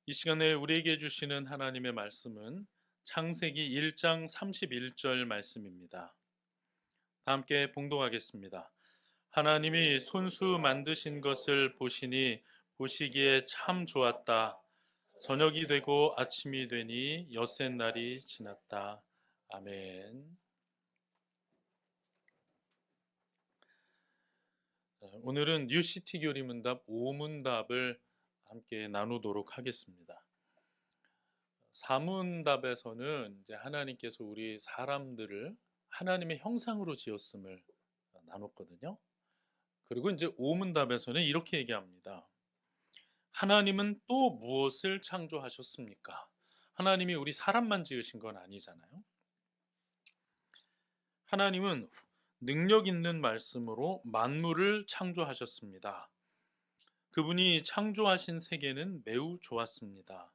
이 시간에 우리에게 주시는 하나님의 말씀은 창세기 1장 31절 말씀입니다. 다 함께 봉독하겠습니다. 하나님이 손수 만드신 것을 보시니 보시기에 참 좋았다. 저녁이 되고 아침이 되니 엿새 날이 지났다. 아멘. 오늘은 뉴시티 교리문답 5문답을 함께 나누도록 하겠습니다. 4문답에서는 이제 하나님께서 우리 사람들을 하나님의 형상으로 지었음을 나눴거든요. 그리고 이제 5문답에서는 이렇게 얘기합니다. 하나님은 또 무엇을 창조하셨습니까? 하나님이 우리 사람만 지으신 건 아니잖아요. 하나님은 능력 있는 말씀으로 만물을 창조하셨습니다. 그분이 창조하신 세계는 매우 좋았습니다.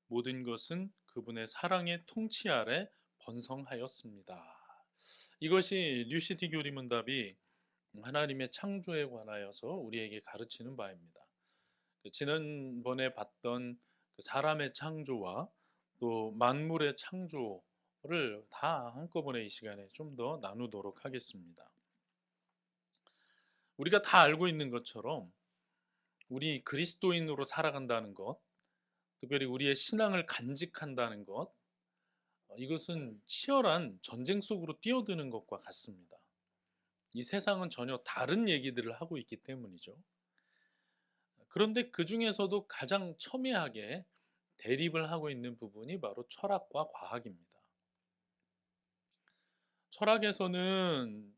모든 것은 그분의 사랑의 통치 아래 번성하였습니다. 이것이 뉴시티 교리문답이 하나님의 창조에 관하여서 우리에게 가르치는 바입니다. 지난번에 봤던 사람의 창조와 또 만물의 창조를 다 한꺼번에 이 시간에 좀 더 나누도록 하겠습니다. 우리가 다 알고 있는 것처럼 우리 그리스도인으로 살아간다는 것, 특별히 우리의 신앙을 간직한다는 것, 이것은 치열한 전쟁 속으로 뛰어드는 것과 같습니다. 이 세상은 전혀 다른 얘기들을 하고 있기 때문이죠. 그런데 그 중에서도 가장 첨예하게 대립을 하고 있는 부분이 바로 철학과 과학입니다. 철학에서는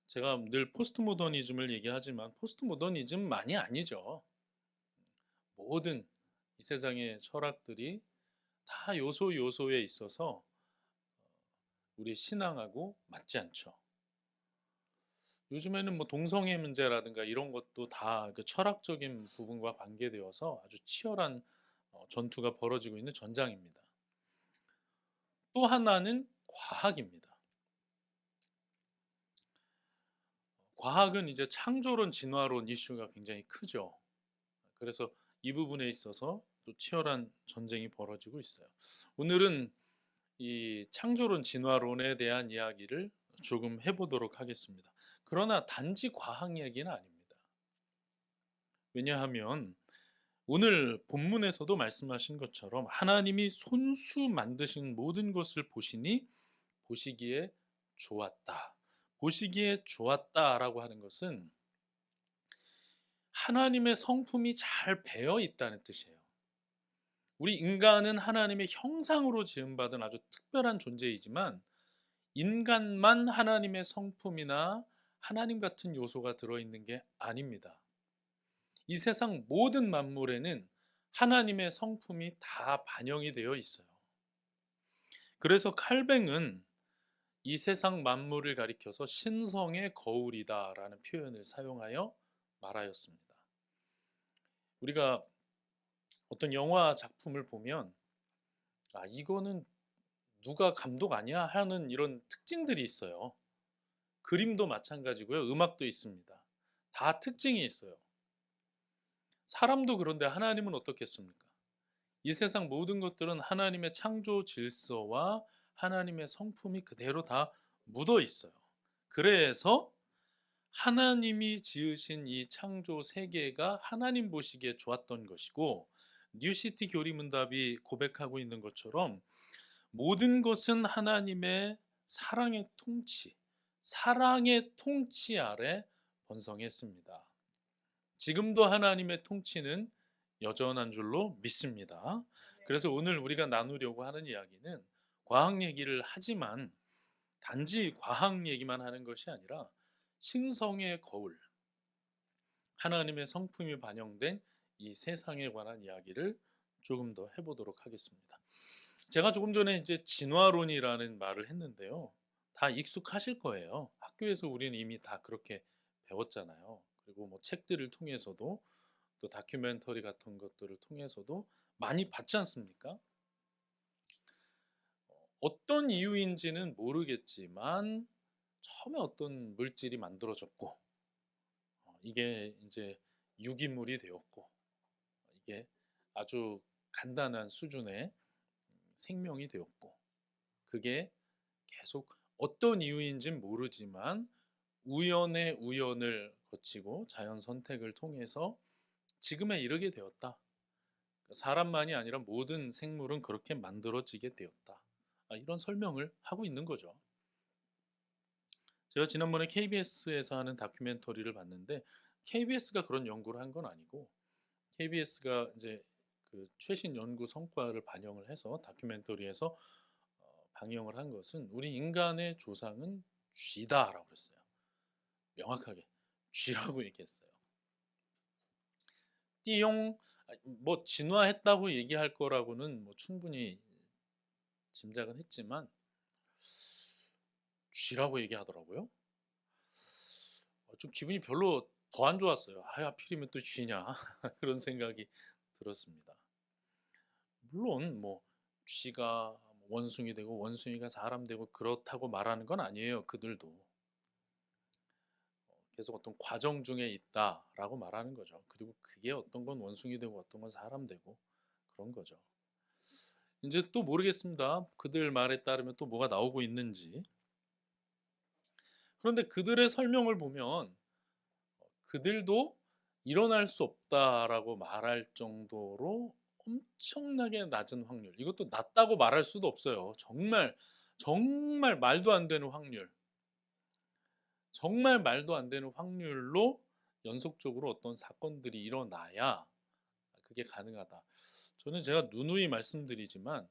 제가 늘 포스트모더니즘을 얘기하지만 포스트모더니즘만이 아니죠. 모든 이 세상의 철학들이 다 요소에 있어서 우리 신앙하고 맞지 않죠. 요즘에는 동성애 문제라든가 이런 것도 다 그 철학적인 부분과 관계되어서 아주 치열한 전투가 벌어지고 있는 전장입니다. 또 하나는 과학입니다. 과학은 이제 창조론, 진화론 이슈가 굉장히 크죠. 그래서 이 부분에 있어서 또 치열한 전쟁이 벌어지고 있어요. 오늘은 이 창조론, 진화론에 대한 이야기를 조금 해보도록 하겠습니다. 그러나 단지 과학 얘기는 아닙니다. 왜냐하면 오늘 본문에서도 말씀하신 것처럼 하나님이 손수 만드신 모든 것을 보시니 보시기에 좋았다. 보시기에 좋았다라고 하는 것은 하나님의 성품이 잘 배어 있다는 뜻이에요. 우리 인간은 하나님의 형상으로 지음받은 아주 특별한 존재이지만 인간만 하나님의 성품이나 하나님 같은 요소가 들어있는 게 아닙니다. 이 세상 모든 만물에는 하나님의 성품이 다 반영이 되어 있어요. 그래서 칼뱅은 이 세상 만물을 가리켜서 신성의 거울이다라는 표현을 사용하여 말하였습니다. 우리가 어떤 영화 작품을 보면 이거는 누가 감독 아니야 하는 이런 특징들이 있어요. 그림도 마찬가지고요. 음악도 있습니다. 다 특징이 있어요. 사람도 그런데 하나님은 어떻겠습니까? 이 세상 모든 것들은 하나님의 창조 질서와 하나님의 성품이 그대로 다 묻어 있어요. 그래서 하나님이 지으신 이 창조 세계가 하나님 보시기에 좋았던 것이고, 뉴시티 교리문답이 고백하고 있는 것처럼 모든 것은 하나님의 사랑의 통치 아래 번성했습니다. 지금도 하나님의 통치는 여전한 줄로 믿습니다. 그래서 오늘 우리가 나누려고 하는 이야기는 과학 얘기를 하지만 단지 과학 얘기만 하는 것이 아니라 신성의 거울, 하나님의 성품이 반영된 이 세상에 관한 이야기를 조금 더 해보도록 하겠습니다. 제가 조금 전에 이제 진화론이라는 말을 했는데요. 다 익숙하실 거예요. 학교에서 우리는 이미 다 그렇게 배웠잖아요. 그리고 책들을 통해서도 또 다큐멘터리 같은 것들을 통해서도 많이 봤지 않습니까? 어떤 이유인지는 모르겠지만 처음에 어떤 물질이 만들어졌고 이게 이제 유기물이 되었고 이게 아주 간단한 수준의 생명이 되었고, 그게 계속 어떤 이유인진 모르지만 우연의 우연을 거치고 자연 선택을 통해서 지금에 이르게 되었다. 사람만이 아니라 모든 생물은 그렇게 만들어지게 되었다. 이런 설명을 하고 있는 거죠. 제가 지난번에 KBS에서 하는 다큐멘터리를 봤는데, KBS가 그런 연구를 한 건 아니고, KBS가 이제 그 최신 연구 성과를 반영을 해서 다큐멘터리에서 방영을 한 것은 우리 인간의 조상은 쥐다라고 그랬어요. 명확하게 쥐라고 얘기했어요. 띠용, 뭐 진화했다고 얘기할 거라고는 뭐 충분히 짐작은 했지만 쥐라고 얘기하더라고요. 좀 기분이 별로 더 안 좋았어요. 하필이면 또 쥐냐 그런 생각이 들었습니다. 물론 뭐 쥐가 원숭이 되고 원숭이가 사람 되고 그렇다고 말하는 건 아니에요. 그들도 계속 어떤 과정 중에 있다라고 말하는 거죠. 그리고 그게 어떤 건 원숭이 되고 어떤 건 사람 되고 그런 거죠. 이제 또 모르겠습니다. 그들 말에 따르면 또 뭐가 나오고 있는지. 그런데 그들의 설명을 보면 그들도 일어날 수 없다라고 말할 정도로 엄청나게 낮은 확률. 이것도 낮다고 말할 수도 없어요. 정말 정말 말도 안 되는 확률. 정말 말도 안 되는 확률로 연속적으로 어떤 사건들이 일어나야 그게 가능하다. 저는 제가 누누이 말씀드리지만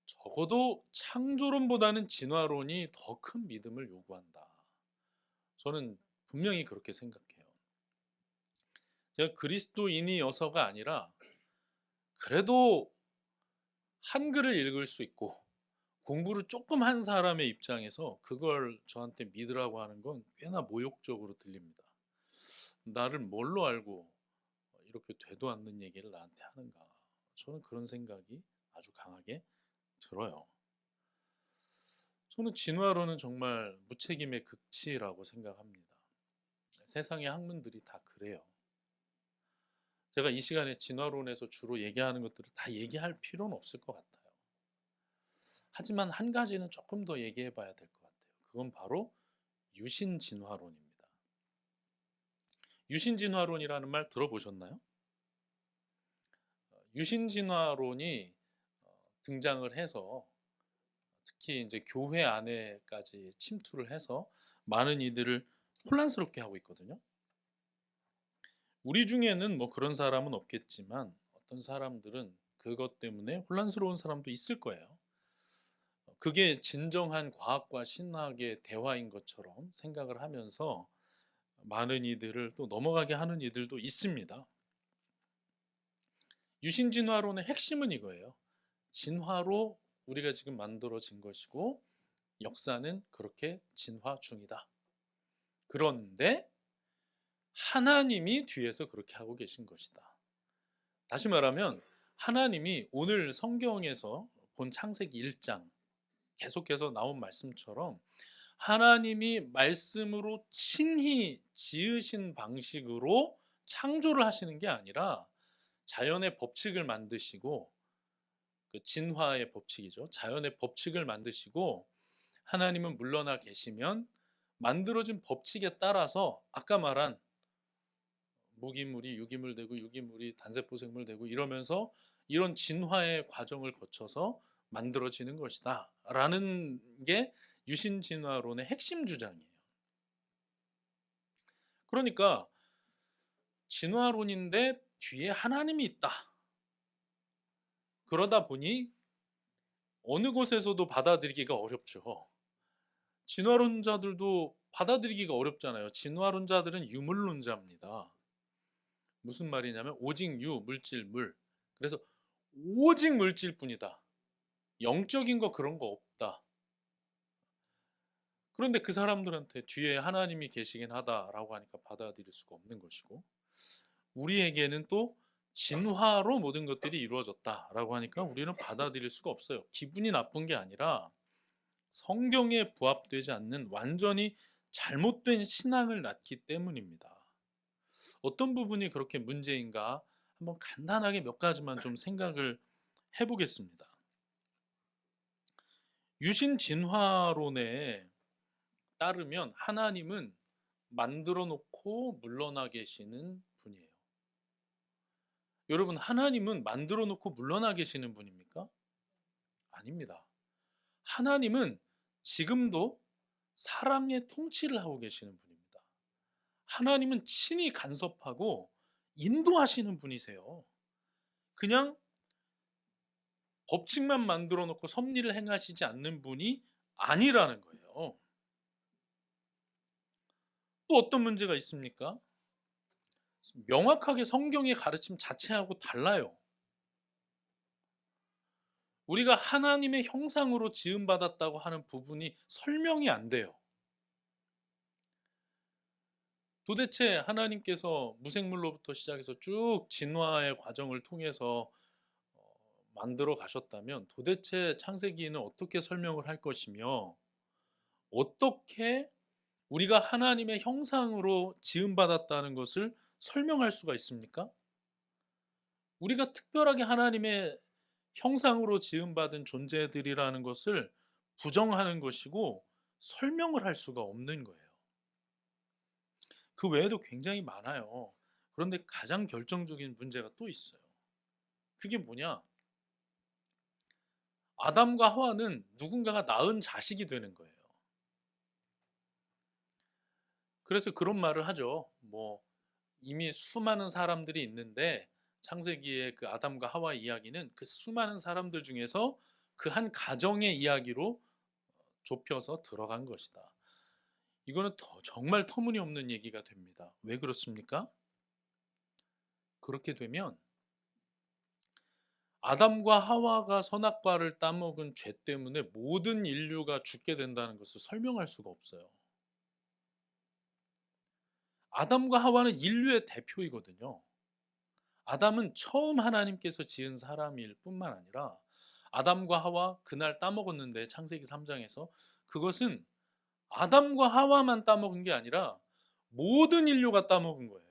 적어도 창조론보다는 진화론이 더 큰 믿음을 요구한다. 저는 분명히 그렇게 생각해요. 제가 그리스도인이어서가 아니라 그래도 한글을 읽을 수 있고 공부를 조금 한 사람의 입장에서 그걸 저한테 믿으라고 하는 건 꽤나 모욕적으로 들립니다. 나를 뭘로 알고 이렇게 되도 않는 얘기를 나한테 하는가. 저는 그런 생각이 아주 강하게 들어요. 저는 진화론은 정말 무책임의 극치라고 생각합니다. 세상의 학문들이 다 그래요. 제가 이 시간에 진화론에서 주로 얘기하는 것들을 다 얘기할 필요는 없을 것 같아요. 하지만 한 가지는 조금 더 얘기해 봐야 될 것 같아요. 그건 바로 유신진화론입니다. 유신진화론이라는 말 들어보셨나요? 유신진화론이 등장을 해서 특히 이제 교회 안에까지 침투를 해서 많은 이들을 혼란스럽게 하고 있거든요. 우리 중에는 뭐 그런 사람은 없겠지만 어떤 사람들은 그것 때문에 혼란스러운 사람도 있을 거예요. 그게 진정한 과학과 신학의 대화인 것처럼 생각을 하면서 많은 이들을 또 넘어가게 하는 이들도 있습니다. 유신진화론의 핵심은 이거예요. 진화로 우리가 지금 만들어진 것이고 역사는 그렇게 진화 중이다. 그런데 하나님이 뒤에서 그렇게 하고 계신 것이다. 다시 말하면 하나님이 오늘 성경에서 본 창세기 1장 계속해서 나온 말씀처럼 하나님이 말씀으로 친히 지으신 방식으로 창조를 하시는 게 아니라 자연의 법칙을 만드시고 그 진화의 법칙이죠. 자연의 법칙을 만드시고 하나님은 물러나 계시면 만들어진 법칙에 따라서 아까 말한 무기물이 유기물 되고 유기물이 단세포생물 되고 이러면서 이런 진화의 과정을 거쳐서 만들어지는 것이다 라는 게 유신진화론의 핵심 주장이에요. 그러니까 진화론인데 뒤에 하나님이 있다. 그러다 보니 어느 곳에서도 받아들이기가 어렵죠. 진화론자들도 받아들이기가 어렵잖아요. 진화론자들은 유물론자입니다. 무슨 말이냐면 오직 유, 물질, 물. 그래서 오직 물질뿐이다. 영적인 거 그런 거 없다. 그런데 그 사람들한테 뒤에 하나님이 계시긴 하다라고 하니까 받아들일 수가 없는 것이고 우리에게는 또 진화로 모든 것들이 이루어졌다라고 하니까 우리는 받아들일 수가 없어요. 기분이 나쁜 게 아니라 성경에 부합되지 않는 완전히 잘못된 신앙을 낳기 때문입니다. 어떤 부분이 그렇게 문제인가 한번 간단하게 몇 가지만 좀 생각을 해보겠습니다. 유신 진화론에 따르면 하나님은 만들어 놓고 물러나 계시는 분이에요. 여러분, 하나님은 만들어 놓고 물러나 계시는 분입니까? 아닙니다. 하나님은 지금도 사랑의 통치를 하고 계시는 분입니다. 하나님은 친히 간섭하고 인도하시는 분이세요. 그냥 법칙만 만들어 놓고 섭리를 행하시지 않는 분이 아니라는 거예요. 또 어떤 문제가 있습니까? 명확하게 성경의 가르침 자체하고 달라요. 우리가 하나님의 형상으로 지음받았다고 하는 부분이 설명이 안 돼요. 도대체 하나님께서 무생물로부터 시작해서 쭉 진화의 과정을 통해서 만들어 가셨다면 도대체 창세기는 어떻게 설명을 할 것이며, 어떻게 우리가 하나님의 형상으로 지음받았다는 것을 설명할 수가 있습니까? 우리가 특별하게 하나님의 형상으로 지음받은 존재들이라는 것을 부정하는 것이고 설명을 할 수가 없는 거예요. 그 외에도 굉장히 많아요. 그런데 가장 결정적인 문제가 또 있어요. 그게 뭐냐? 아담과 하와는 누군가가 낳은 자식이 되는 거예요. 그래서 그런 말을 하죠. 이미 수많은 사람들이 있는데 창세기의 그 아담과 하와 이야기는 그 수많은 사람들 중에서 그 한 가정의 이야기로 좁혀서 들어간 것이다. 이거는 정말 터무니없는 얘기가 됩니다. 왜 그렇습니까? 그렇게 되면 아담과 하와가 선악과를 따먹은 죄 때문에 모든 인류가 죽게 된다는 것을 설명할 수가 없어요. 아담과 하와는 인류의 대표이거든요. 아담은 처음 하나님께서 지은 사람일 뿐만 아니라 아담과 하와 그날 따먹었는데 창세기 3장에서 그것은 아담과 하와만 따먹은 게 아니라 모든 인류가 따먹은 거예요.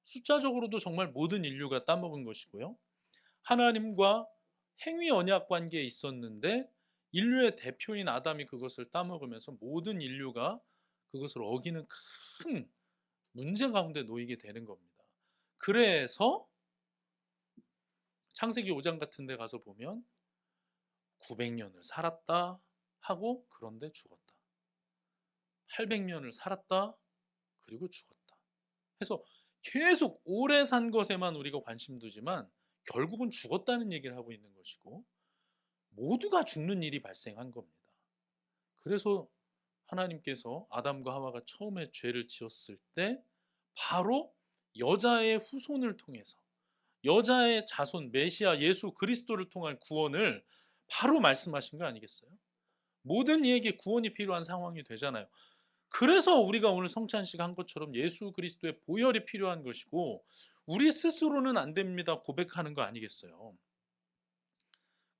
숫자적으로도 정말 모든 인류가 따먹은 것이고요. 하나님과 행위 언약 관계에 있었는데 인류의 대표인 아담이 그것을 따먹으면서 모든 인류가 그것을 어기는 큰 문제 가운데 놓이게 되는 겁니다. 그래서 창세기 5장 같은 데 가서 보면 900년을 살았다 하고 그런데 죽었다. 800년을 살았다 그리고 죽었다. 해서 계속 오래 산 것에만 우리가 관심 두지만 결국은 죽었다는 얘기를 하고 있는 것이고 모두가 죽는 일이 발생한 겁니다. 그래서 하나님께서 아담과 하와가 처음에 죄를 지었을 때 바로 여자의 후손을 통해서 여자의 자손 메시아 예수 그리스도를 통한 구원을 바로 말씀하신 거 아니겠어요? 모든 이에게 구원이 필요한 상황이 되잖아요. 그래서 우리가 오늘 성찬식 한 것처럼 예수 그리스도의 보혈이 필요한 것이고 우리 스스로는 안 됩니다 고백하는 거 아니겠어요?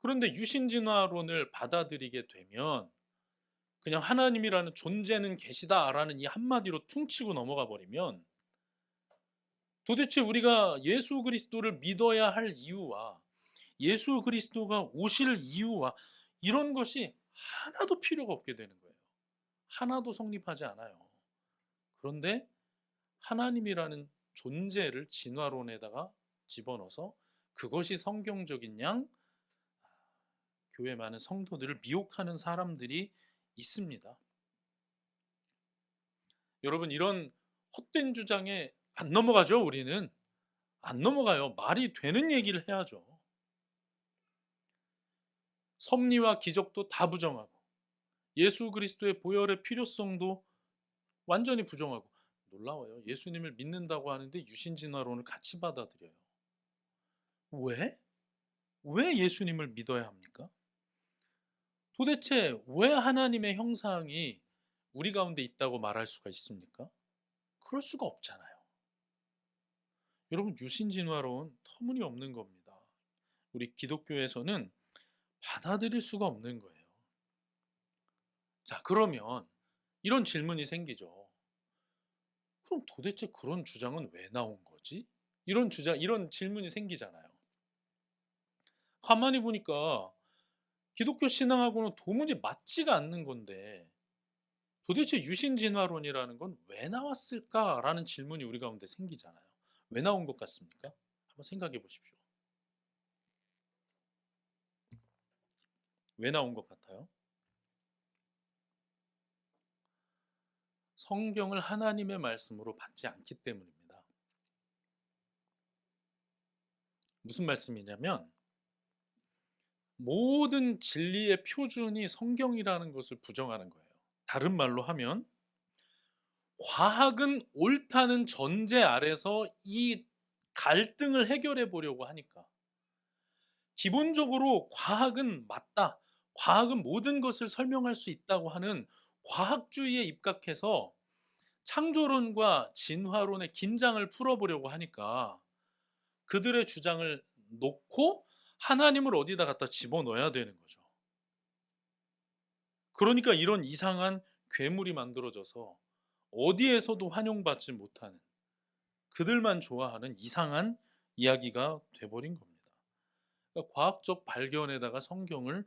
그런데 유신진화론을 받아들이게 되면 그냥 하나님이라는 존재는 계시다라는 이 한마디로 퉁치고 넘어가 버리면 도대체 우리가 예수 그리스도를 믿어야 할 이유와 예수 그리스도가 오실 이유와 이런 것이 하나도 필요가 없게 되는 거예요. 하나도 성립하지 않아요. 그런데 하나님이라는 존재를 진화론에다가 집어넣어서 그것이 성경적인 양 교회 많은 성도들을 미혹하는 사람들이 있습니다. 여러분 이런 헛된 주장에 안 넘어가죠. 우리는 안 넘어가요. 말이 되는 얘기를 해야죠. 섭리와 기적도 다 부정하고 예수 그리스도의 보혈의 필요성도 완전히 부정하고 놀라워요. 예수님을 믿는다고 하는데 유신진화론을 같이 받아들여요. 왜? 왜 예수님을 믿어야 합니까? 도대체 왜 하나님의 형상이 우리 가운데 있다고 말할 수가 있습니까? 그럴 수가 없잖아요. 여러분 유신진화론 터무니없는 겁니다. 우리 기독교에서는 받아들일 수가 없는 거예요. 자, 그러면 이런 질문이 생기죠. 그럼 도대체 그런 주장은 왜 나온 거지? 이런 주장, 이런 질문이 생기잖아요. 가만히 보니까 기독교 신앙하고는 도무지 맞지가 않는 건데 도대체 유신진화론이라는 건 왜 나왔을까라는 질문이 우리 가운데 생기잖아요. 왜 나온 것 같습니까? 한번 생각해 보십시오. 왜 나온 것 같아요? 성경을 하나님의 말씀으로 받지 않기 때문입니다. 무슨 말씀이냐면 모든 진리의 표준이 성경이라는 것을 부정하는 거예요. 다른 말로 하면 과학은 옳다는 전제 아래서 이 갈등을 해결해 보려고 하니까 기본적으로 과학은 맞다. 과학은 모든 것을 설명할 수 있다고 하는 과학주의에 입각해서 창조론과 진화론의 긴장을 풀어보려고 하니까 그들의 주장을 놓고 하나님을 어디다 갖다 집어넣어야 되는 거죠. 그러니까 이런 이상한 괴물이 만들어져서 어디에서도 환영받지 못하는 그들만 좋아하는 이상한 이야기가 돼버린 겁니다. 그러니까 과학적 발견에다가 성경을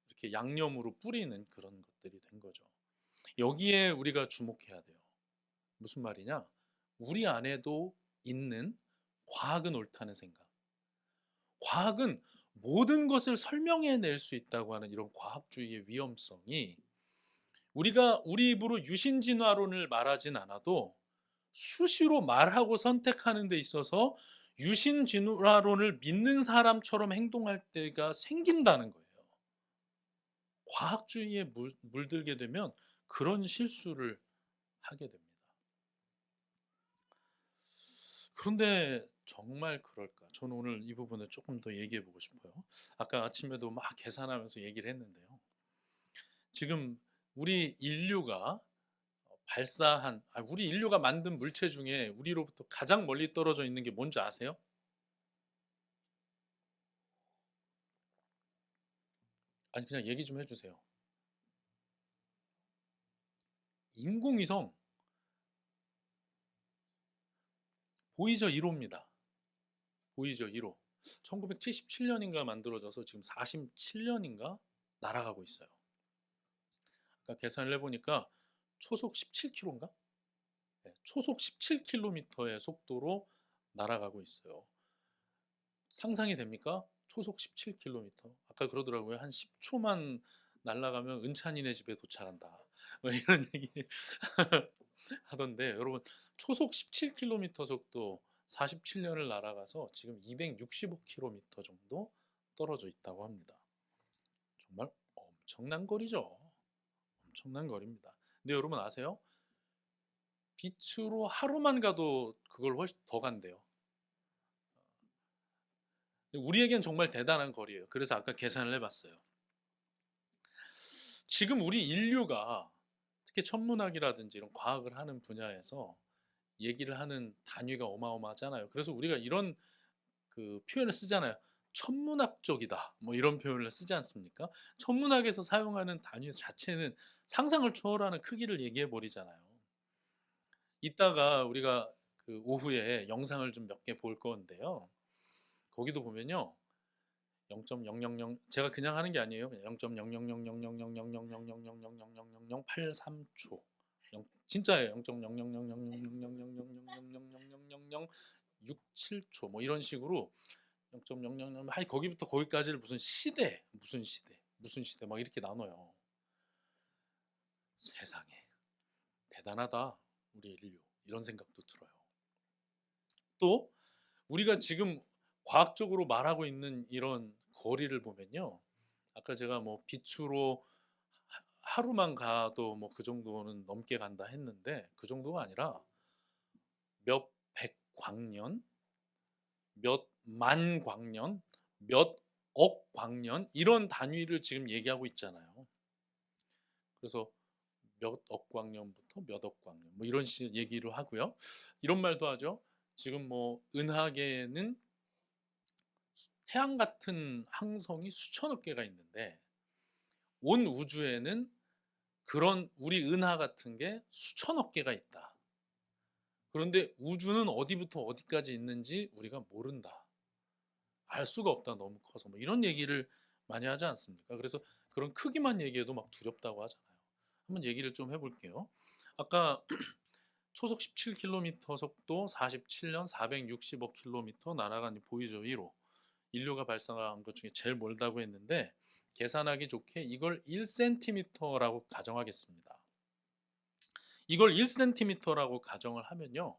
이렇게 양념으로 뿌리는 그런 것들이 된 거죠. 여기에 우리가 주목해야 돼요. 무슨 말이냐? 우리 안에도 있는 과학은 옳다는 생각. 과학은 모든 것을 설명해낼 수 있다고 하는 이런 과학주의의 위험성이 우리가 우리 입으로 유신진화론을 말하진 않아도 수시로 말하고 선택하는 데 있어서 유신진화론을 믿는 사람처럼 행동할 때가 생긴다는 거예요. 과학주의에 물들게 되면 그런 실수를 하게 됩니다. 그런데 정말 그럴까? 저는 오늘 이 부분을 조금 더 얘기해 보고 싶어요. 아까 아침에도 막 계산하면서 얘기를 했는데요. 지금 우리 인류가 우리 인류가 만든 물체 중에 우리로부터 가장 멀리 떨어져 있는 게 뭔지 아세요? 아니, 그냥 얘기 좀 해주세요. 인공위성, 보이저 1호입니다. 보이저 1호. 1977년인가 만들어져서 지금 47년인가 날아가고 있어요. 그러니까 계산을 해보니까 초속 17km인가? 네, 초속 17km의 속도로 날아가고 있어요. 상상이 됩니까? 초속 17km. 아까 그러더라고요. 한 10초만 날아가면 은찬이네 집에 도착한다. 뭐 이런 얘기 하던데 여러분 초속 17km 속도 47년을 날아가서 지금 265km 정도 떨어져 있다고 합니다. 정말 엄청난 거리죠. 엄청난 거리입니다. 근데 여러분 아세요? 빛으로 하루만 가도 그걸 훨씬 더 간대요. 우리에겐 정말 대단한 거리예요. 그래서 아까 계산을 해봤어요. 지금 우리 인류가 특히 천문학이라든지 이런 과학을 하는 분야에서 얘기를 하는 단위가 어마어마하잖아요. 그래서 우리가 이런 그 표현을 쓰잖아요. 천문학적이다. 뭐 이런 표현을 쓰지 않습니까? 천문학에서 사용하는 단위 자체는 상상을 초월하는 크기를 얘기해 버리잖아요. 이따가 우리가 그 오후에 영상을 좀 몇 개 볼 건데요. 거기도 보면요. 0.000 제가 그냥 하는 게 아니에요. 0.00000000000000083초. 진짜예요. 0.0000000000000000067초 뭐 이런 식으로 0.000 하이 거기부터 거기까지를 무슨 시대 막 이렇게 나눠요. 세상에 대단하다 우리 인류 이런 생각도 들어요. 또 우리가 지금 과학적으로 말하고 있는 이런 거리를 보면요. 아까 제가 뭐 빛으로 하루만 가도 뭐 그 정도는 넘게 간다 했는데 그 정도가 아니라 몇 백 광년, 몇 만 광년, 몇 억 광년 이런 단위를 지금 얘기하고 있잖아요. 그래서 몇 억 광년부터 몇 억 광년 뭐 이런 식 얘기를 하고요. 이런 말도 하죠. 지금 뭐 은하계에는 태양 같은 항성이 수천억 개가 있는데 온 우주에는 그런 우리 은하 같은 게 수천억 개가 있다. 그런데 우주는 어디부터 어디까지 있는지 우리가 모른다. 알 수가 없다. 너무 커서. 뭐 이런 얘기를 많이 하지 않습니까? 그래서 그런 크기만 얘기해도 막 두렵다고 하잖아요. 한번 얘기를 좀 해볼게요. 아까 초속 17km 속도 47년 465km 날아간 보이저 1호. 인류가 발사한 것 중에 제일 멀다고 했는데 계산하기 좋게 이걸 1cm라고 가정하겠습니다. 이걸 1cm라고 가정을 하면요.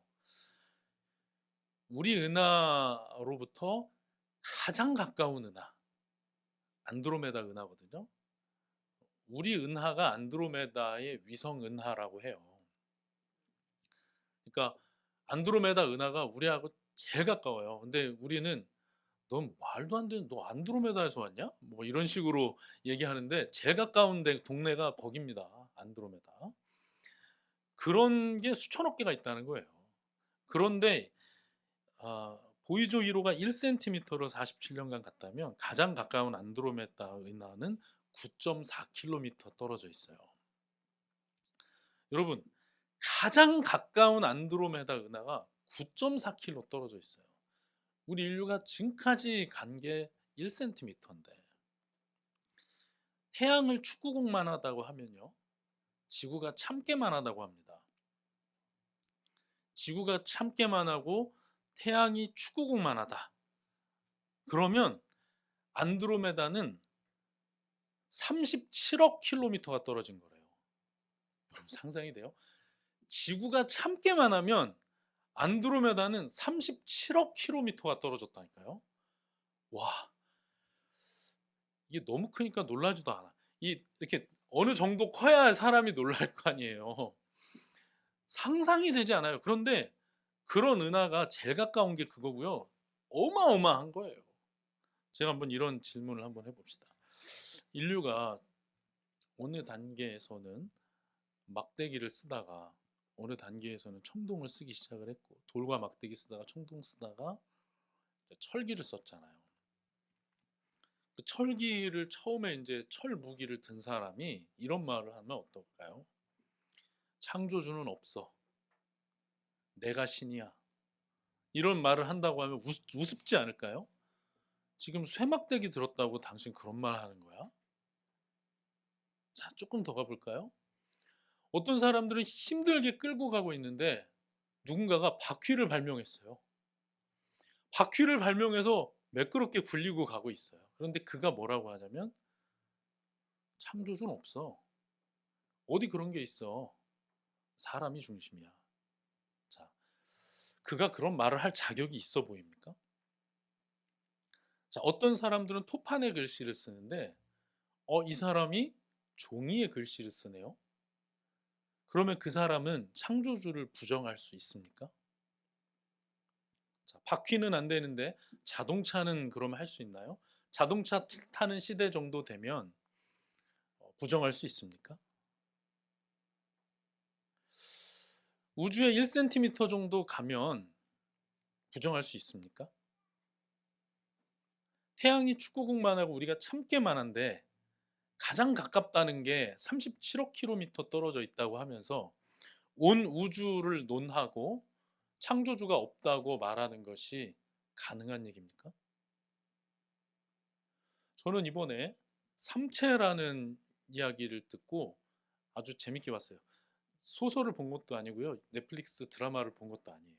우리 은하로부터 가장 가까운 은하, 안드로메다 은하거든요. 우리 은하가 안드로메다의 위성 은하라고 해요. 그러니까 안드로메다 은하가 우리하고 제일 가까워요. 근데 우리는 넌 말도 안 되는 너 안드로메다에서 왔냐? 뭐 이런 식으로 얘기하는데 제일 가까운 동네가 거깁니다. 안드로메다. 그런 게 수천억 개가 있다는 거예요. 그런데 보이저 1호가 1cm로 47년간 갔다면 가장 가까운 안드로메다 은하는 9.4km 떨어져 있어요. 여러분, 가장 가까운 안드로메다 은하가 9.4km 떨어져 있어요. 우리 인류가 지금까지 간 게 1cm인데 태양을 축구공만 하다고 하면요. 지구가 참깨만 하다고 합니다. 지구가 참깨만 하고 태양이 축구공만 하다. 그러면 안드로메다는 37억 킬로미터가 떨어진 거래요. 여러분 상상이 돼요? 지구가 참깨만 하면 안드로메다는 37억 킬로미터가 떨어졌다니까요. 와, 이게 너무 크니까 놀라지도 않아. 이렇게 어느 정도 커야 사람이 놀랄 거 아니에요. 상상이 되지 않아요. 그런데 그런 은하가 제일 가까운 게 그거고요. 어마어마한 거예요. 제가 한번 이런 질문을 한번 해봅시다. 인류가 어느 단계에서는 막대기를 쓰다가 어느 단계에서는 청동을 쓰기 시작을 했고 돌과 막대기 쓰다가 청동 쓰다가 철기를 썼잖아요. 그 철기를 처음에 이제 철 무기를 든 사람이 이런 말을 하면 어떨까요? 창조주는 없어. 내가 신이야. 이런 말을 한다고 하면 우습지 않을까요? 지금 쇠막대기 들었다고 당신 그런 말 하는 거야? 자, 조금 더 가볼까요? 어떤 사람들은 힘들게 끌고 가고 있는데 누군가가 바퀴를 발명했어요. 바퀴를 발명해서 매끄럽게 굴리고 가고 있어요. 그런데 그가 뭐라고 하냐면 창조주는 없어. 어디 그런 게 있어. 사람이 중심이야. 자, 그가 그런 말을 할 자격이 있어 보입니까? 자, 어떤 사람들은 토판에 글씨를 쓰는데 이 사람이 종이에 글씨를 쓰네요. 그러면 그 사람은 창조주를 부정할 수 있습니까? 자, 바퀴는 안 되는데 자동차는 그러면 할 수 있나요? 자동차 타는 시대 정도 되면 부정할 수 있습니까? 우주에 1cm 정도 가면 부정할 수 있습니까? 태양이 축구공만 하고 우리가 참깨만 한데 가장 가깝다는 게 37억 킬로미터 떨어져 있다고 하면서 온 우주를 논하고 창조주가 없다고 말하는 것이 가능한 얘기입니까? 저는 이번에 삼체라는 이야기를 듣고 아주 재밌게 봤어요. 소설을 본 것도 아니고요. 넷플릭스 드라마를 본 것도 아니에요.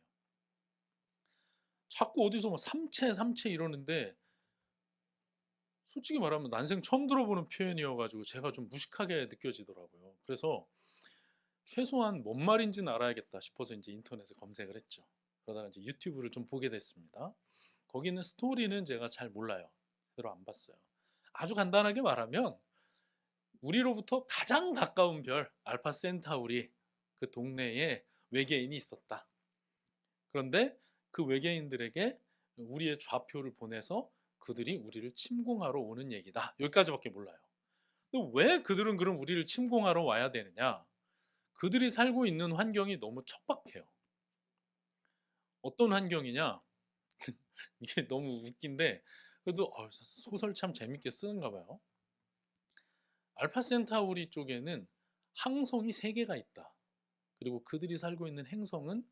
자꾸 어디서 뭐 삼체, 삼체 이러는데 솔직히 말하면 난생 처음 들어보는 표현이어가지고 제가 좀 무식하게 느껴지더라고요. 그래서 최소한 뭔 말인지는 알아야겠다 싶어서 이제 인터넷에 검색을 했죠. 그러다가 이제 유튜브를 좀 보게 됐습니다. 거기는 스토리는 제가 잘 몰라요. 제대로 안 봤어요. 아주 간단하게 말하면 우리로부터 가장 가까운 별 알파 센타우리 그 동네에 외계인이 있었다. 그런데 그 외계인들에게 우리의 좌표를 보내서 그들이 우리를 침공하러 오는 얘기다. 여기까지밖에 몰라요. 왜 그들은 그럼 우리를 침공하러 와야 되느냐? 그들이 살고 있는 환경이 너무 척박해요. 어떤 환경이냐? 이게 너무 웃긴데 그래도 소설 참 재밌게 쓰는가 봐요. 알파 센타우리 쪽에는 항성이 3개가 있다. 그리고 그들이 살고 있는 행성은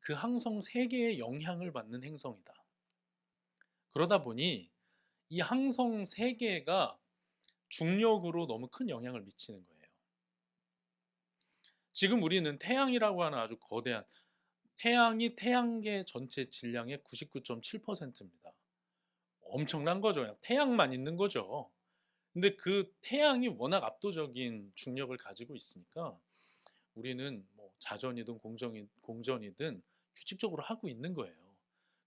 그 항성 3개의 영향을 받는 행성이다. 그러다 보니 이 항성 3개가 중력으로 너무 큰 영향을 미치는 거예요. 지금 우리는 태양이라고 하는 아주 거대한, 태양이 태양계 전체 질량의 99.7%입니다. 엄청난 거죠. 그냥 태양만 있는 거죠. 근데 그 태양이 워낙 압도적인 중력을 가지고 있으니까 우리는 뭐 자전이든 공전이든 규칙적으로 하고 있는 거예요.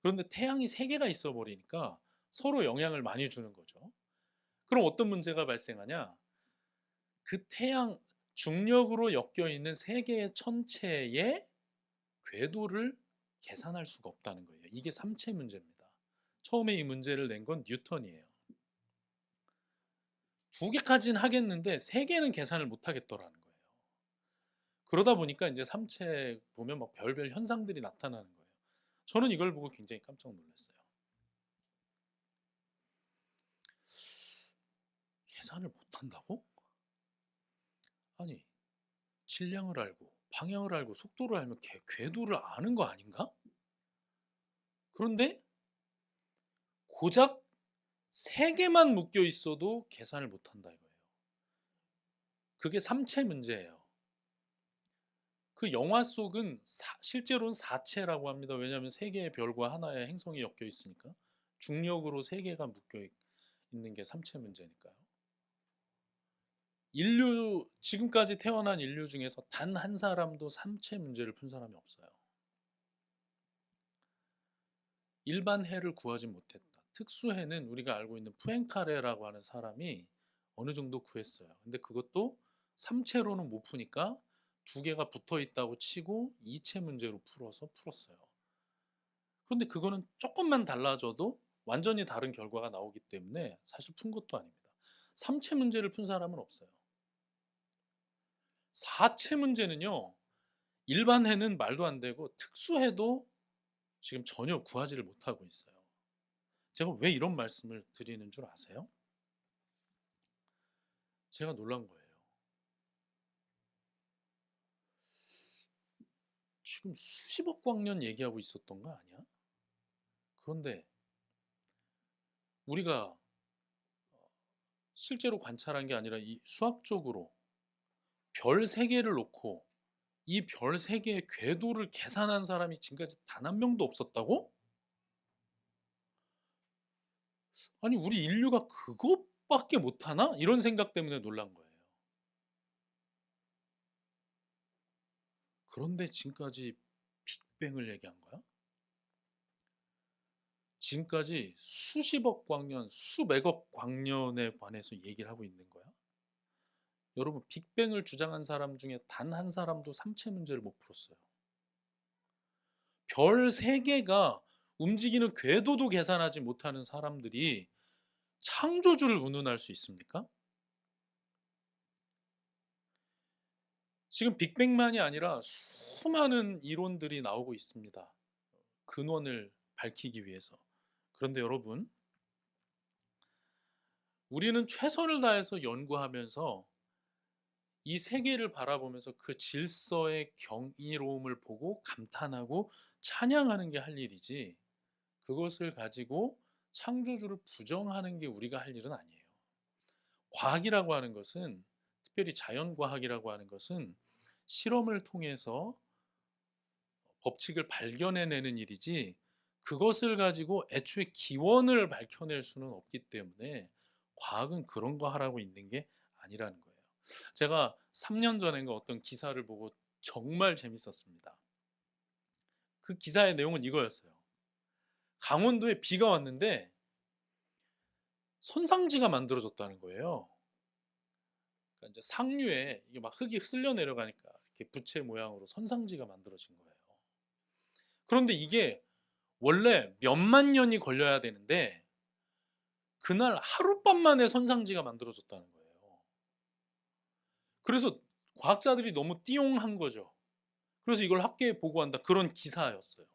그런데 태양이 3개가 있어 버리니까 서로 영향을 많이 주는 거죠. 그럼 어떤 문제가 발생하냐? 그 태양 중력으로 엮여 있는 3개의 천체의 궤도를 계산할 수가 없다는 거예요. 이게 삼체 문제입니다. 처음에 이 문제를 낸 건 뉴턴이에요. 2개까지는 하겠는데 3개는 계산을 못 하겠더라는 거예요. 그러다 보니까 이제 삼체 보면 막 별별 현상들이 나타나는 거예요. 저는 이걸 보고 굉장히 깜짝 놀랐어요. 계산을 못 한다고? 아니, 질량을 알고 방향을 알고 속도를 알면 궤도를 아는 거 아닌가? 그런데 고작 3개만 묶여 있어도 계산을 못 한다 이거예요. 그게 삼체 문제예요. 그 영화 속은 실제로는 4체라고 합니다. 왜냐하면 3개의 별과 하나의 행성이 엮여 있으니까. 중력으로 3개가 묶여 있는 게 삼체 문제니까요. 지금까지 태어난 인류 중에서 단 한 사람도 삼체 문제를 푼 사람이 없어요. 일반 해를 구하지 못했다. 특수해는 우리가 알고 있는 푸엥카레라고 하는 사람이 어느 정도 구했어요. 근데 그것도 삼체로는 못 푸니까 2개가 붙어 있다고 치고 이체 문제로 풀었어요. 그런데 그거는 조금만 달라져도 완전히 다른 결과가 나오기 때문에 사실 푼 것도 아닙니다. 삼체 문제를 푼 사람은 없어요. 4체 문제는요, 일반 해는 말도 안 되고 특수해도 지금 전혀 구하지를 못하고 있어요. 제가 왜 이런 말씀을 드리는 줄 아세요? 제가 놀란 거예요. 지금 수십억 광년 얘기하고 있었던 거 아니야? 그런데 우리가 실제로 관찰한 게 아니라 이 수학적으로 별 3개를 놓고 이 별 3개의 궤도를 계산한 사람이 지금까지 단 한 명도 없었다고? 아니, 우리 인류가 그것밖에 못하나? 이런 생각 때문에 놀란 거예요. 그런데 지금까지 빅뱅을 얘기한 거야? 지금까지 수십억 광년, 수백억 광년에 관해서 얘기를 하고 있는 거야? 여러분, 빅뱅을 주장한 사람 중에 단 한 사람도 삼체 문제를 못 풀었어요. 별 3개가 움직이는 궤도도 계산하지 못하는 사람들이 창조주를 운운할 수 있습니까? 지금 빅뱅만이 아니라 수많은 이론들이 나오고 있습니다. 근원을 밝히기 위해서. 그런데 여러분, 우리는 최선을 다해서 연구하면서 이 세계를 바라보면서 그 질서의 경이로움을 보고 감탄하고 찬양하는 게 할 일이지, 그것을 가지고 창조주를 부정하는 게 우리가 할 일은 아니에요. 과학이라고 하는 것은, 특별히 자연과학이라고 하는 것은 실험을 통해서 법칙을 발견해내는 일이지, 그것을 가지고 애초에 기원을 밝혀낼 수는 없기 때문에 과학은 그런 거 하라고 있는 게 아니라는 거예요. 제가 3년 전인가 어떤 기사를 보고 정말 재밌었습니다. 그 기사의 내용은 이거였어요. 강원도에 비가 왔는데 선상지가 만들어졌다는 거예요. 그러니까 이제 상류에 이게 막 흙이 쓸려 내려가니까 이렇게 부채 모양으로 선상지가 만들어진 거예요. 그런데 이게 원래 몇만 년이 걸려야 되는데 그날 하룻밤 만에 선상지가 만들어졌다는 거예요. 그래서 과학자들이 너무 띠용한 거죠. 그래서 이걸 학계에 보고한다, 그런 기사였어요.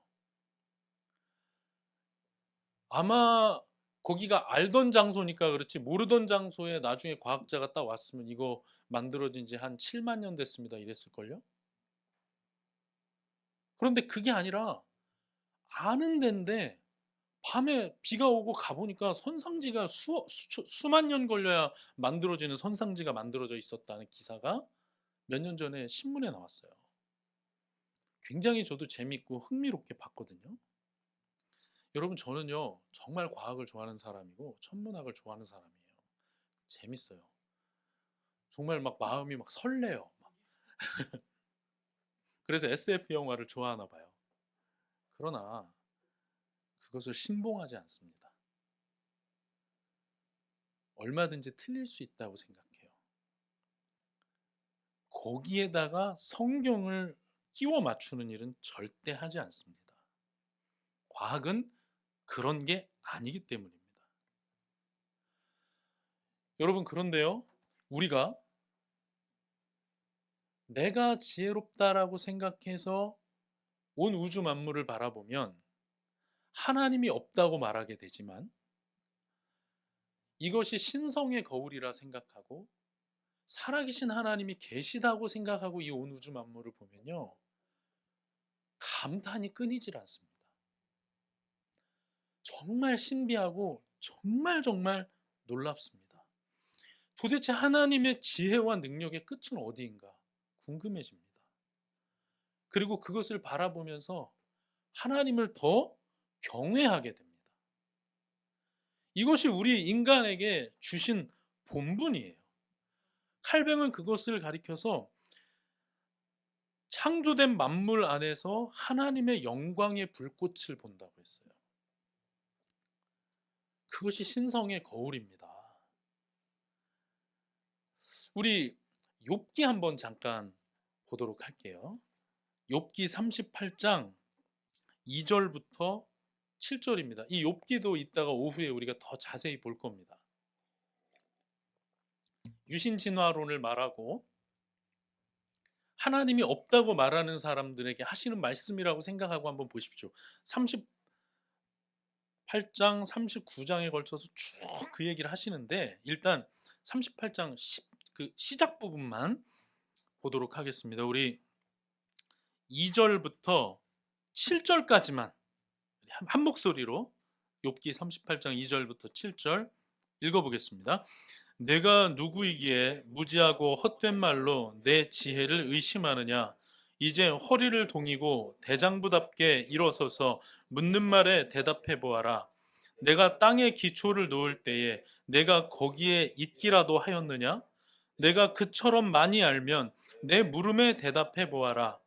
아마 거기가 알던 장소니까 그렇지, 모르던 장소에 나중에 과학자가 딱 왔으면 이거 만들어진 지 한 7만 년 됐습니다 이랬을걸요? 그런데 그게 아니라 아는 데인데 밤에 비가 오고 가보니까 선상지가 수만 년 걸려야 만들어지는 선상지가 만들어져 있었다는 기사가 몇 년 전에 신문에 나왔어요. 굉장히 저도 재밌고 흥미롭게 봤거든요. 여러분, 저는요, 정말 과학을 좋아하는 사람이고 천문학을 좋아하는 사람이에요. 재밌어요. 정말 막 마음이 막 설레요. 그래서 SF 영화를 좋아하나 봐요. 그러나 그것을 신봉하지 않습니다. 얼마든지 틀릴 수 있다고 생각해요. 거기에다가 성경을 끼워 맞추는 일은 절대 하지 않습니다. 과학은 그런 게 아니기 때문입니다. 여러분, 그런데요, 우리가 내가 지혜롭다라고 생각해서 온 우주 만물을 바라보면 하나님이 없다고 말하게 되지만, 이것이 신성의 거울이라 생각하고 살아계신 하나님이 계시다고 생각하고 이 온 우주 만물을 보면요, 감탄이 끊이질 않습니다. 정말 신비하고 정말 놀랍습니다. 도대체 하나님의 지혜와 능력의 끝은 어디인가 궁금해집니다. 그리고 그것을 바라보면서 하나님을 더 경외하게 됩니다. 이것이 우리 인간에게 주신 본분이에요. 칼뱅은 그것을 가리켜서 창조된 만물 안에서 하나님의 영광의 불꽃을 본다고 했어요. 그것이 신성의 거울입니다. 우리 욥기 한번 잠깐 보도록 할게요. 욥기 38장 2절부터 7절입니다. 이 욥기도 이따가 오후에 우리가 더 자세히 볼 겁니다. 유신진화론을 말하고 하나님이 없다고 말하는 사람들에게 하시는 말씀이라고 생각하고 한번 보십시오. 38장, 39장에 걸쳐서 쭉 그 얘기를 하시는데, 일단 38장 그 시작 부분만 보도록 하겠습니다. 우리 2절부터 7절까지만 한 목소리로 욥기 38장 2절부터 7절 읽어보겠습니다. 내가 누구이기에 무지하고 헛된 말로 내 지혜를 의심하느냐? 이제 허리를 동이고 대장부답게 일어서서 묻는 말에 대답해 보아라. 내가 땅에 기초를 놓을 때에 내가 거기에 있기라도 하였느냐? 내가 그처럼 많이 알면 내 물음에 대답해 보아라.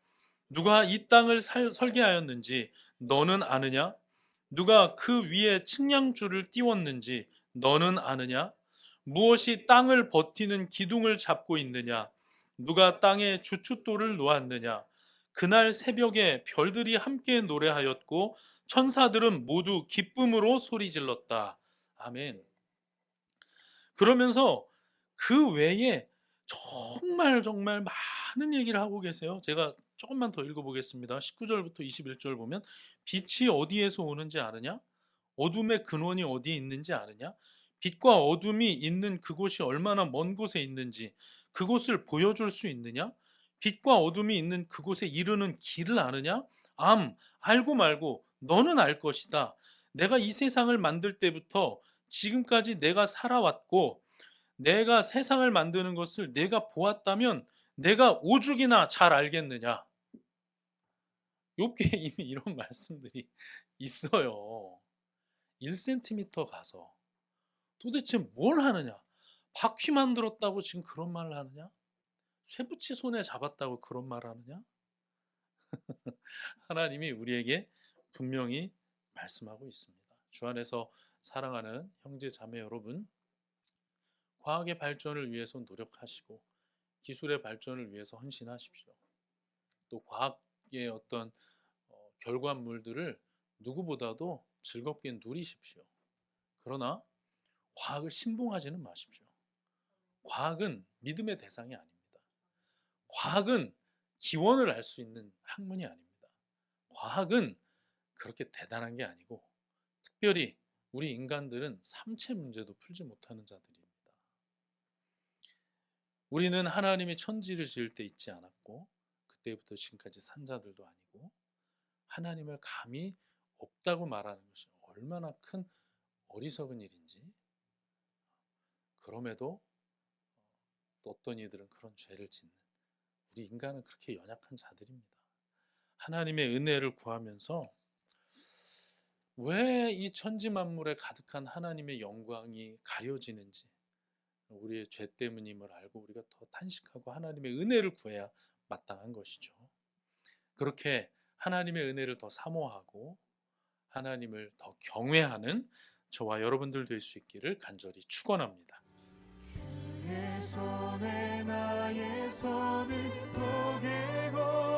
누가 이 땅을 설계하였는지 너는 아느냐? 누가 그 위에 측량줄을 띄웠는지 너는 아느냐? 무엇이 땅을 버티는 기둥을 잡고 있느냐? 누가 땅에 주춧돌을 놓았느냐? 그날 새벽에 별들이 함께 노래하였고 천사들은 모두 기쁨으로 소리질렀다. 아멘. 그러면서 그 외에 정말 많은 얘기를 하고 계세요. 제가 조금만 더 읽어보겠습니다. 19절부터 21절 보면 빛이 어디에서 오는지 아느냐? 어둠의 근원이 어디에 있는지 아느냐? 빛과 어둠이 있는 그곳이 얼마나 먼 곳에 있는지 그곳을 보여줄 수 있느냐? 빛과 어둠이 있는 그곳에 이르는 길을 아느냐? 알고 말고 너는 알 것이다. 내가 이 세상을 만들 때부터 지금까지 내가 살아왔고 내가 세상을 만드는 것을 내가 보았다면 내가 오죽이나 잘 알겠느냐. 욥기에 이미 이런 말씀들이 있어요. 1cm 가서 도대체 뭘 하느냐? 바퀴 만들었다고 지금 그런 말을 하느냐? 쇠붙이 손에 잡았다고 그런 말을 하느냐? 하나님이 우리에게 분명히 말씀하고 있습니다. 주 안에서 사랑하는 형제 자매 여러분, 과학의 발전을 위해서 노력하시고 기술의 발전을 위해서 헌신하십시오. 또 과학의 어떤 결과물들을 누구보다도 즐겁게 누리십시오. 그러나 과학을 신봉하지는 마십시오. 과학은 믿음의 대상이 아닙니다. 과학은 기원을 알 수 있는 학문이 아닙니다. 과학은 그렇게 대단한 게 아니고 특별히 우리 인간들은 삼체 문제도 풀지 못하는 자들입니다. 우리는 하나님이 천지를 지을 때 있지 않았고 그때부터 지금까지 산 자들도 아니고 하나님을 감히 없다고 말하는 것이 얼마나 큰 어리석은 일인지. 그럼에도 또 어떤 이들은 그런 죄를 짓는, 우리 인간은 그렇게 연약한 자들입니다. 하나님의 은혜를 구하면서 왜 이 천지 만물에 가득한 하나님의 영광이 가려지는지, 우리의 죄 때문임을 알고 우리가 더 탄식하고 하나님의 은혜를 구해야 마땅한 것이죠. 그렇게 하나님의 은혜를 더 사모하고 하나님을 더 경외하는 저와 여러분들 될 수 있기를 간절히 축원합니다. 주의 손에 나의 손을 보게 고